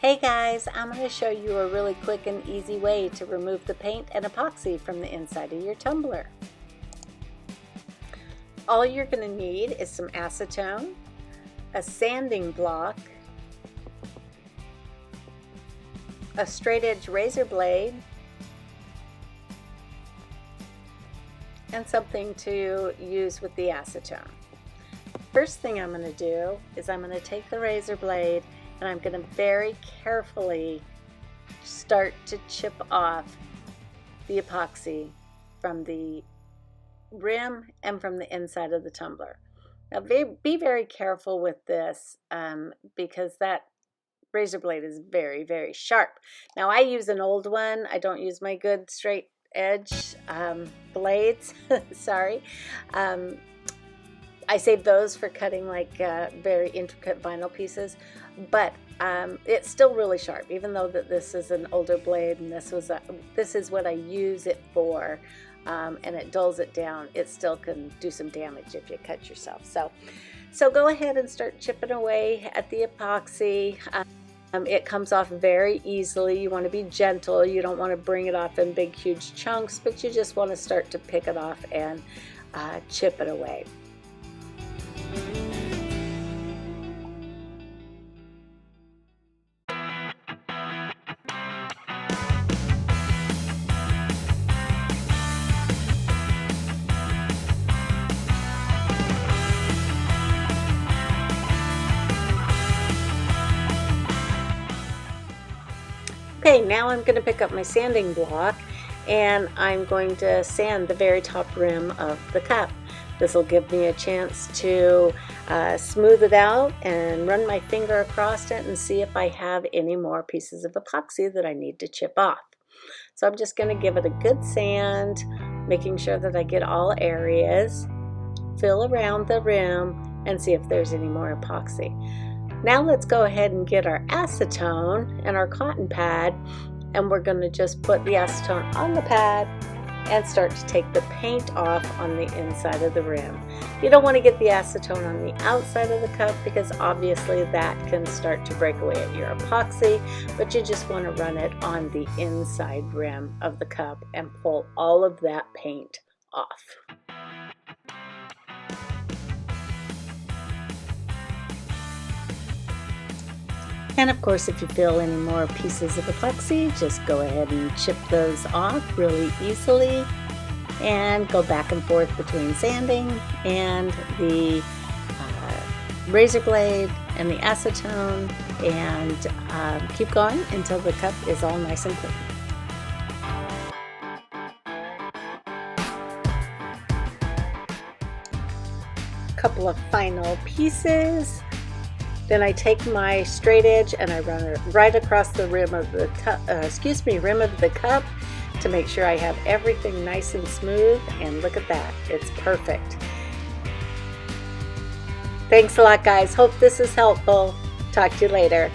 Hey guys, I'm going to show you a really quick and easy way to remove the paint and epoxy from the inside of your tumbler. All you're going to need is some acetone, a sanding block, a straight edge razor blade, and something to use with the acetone. First thing I'm going to do is I'm going to take the razor blade and I'm going to very carefully start to chip off the epoxy from the rim and from the inside of the tumbler. Now be very careful with this because that razor blade is very, very sharp. Now I use an old one. I don't use my good straight edge blades. Sorry. I save those for cutting like very intricate vinyl pieces, but it's still really sharp, even though that this is an older blade and this is what I use it for, and it dulls it down. It still can do some damage if you cut yourself. So go ahead and start chipping away at the epoxy. It comes off very easily. You want to be gentle. You don't want to bring it off in big, huge chunks, but you just want to start to pick it off and chip it away. Okay, now I'm going to pick up my sanding block and I'm going to sand the very top rim of the cup. This will give me a chance to smooth it out and run my finger across it and see if I have any more pieces of epoxy that I need to chip off. So I'm just going to give it a good sand, making sure that I get all areas, fill around the rim, and see if there's any more epoxy. Now let's go ahead and get our acetone and our cotton pad, and we're going to just put the acetone on the pad and start to take the paint off on the inside of the rim. You don't want to get the acetone on the outside of the cup because obviously that can start to break away at your epoxy, but you just want to run it on the inside rim of the cup and pull all of that paint off. And of course, if you feel any more pieces of epoxy, just go ahead and chip those off really easily and go back and forth between sanding and the razor blade and the acetone, and keep going until the cup is all nice and clean. Couple of final pieces. Then I take my straight edge and I run it right across the rim of the rim of the cup to make sure I have everything nice and smooth. And look at that, it's perfect. Thanks a lot, guys. Hope this is helpful. Talk to you later.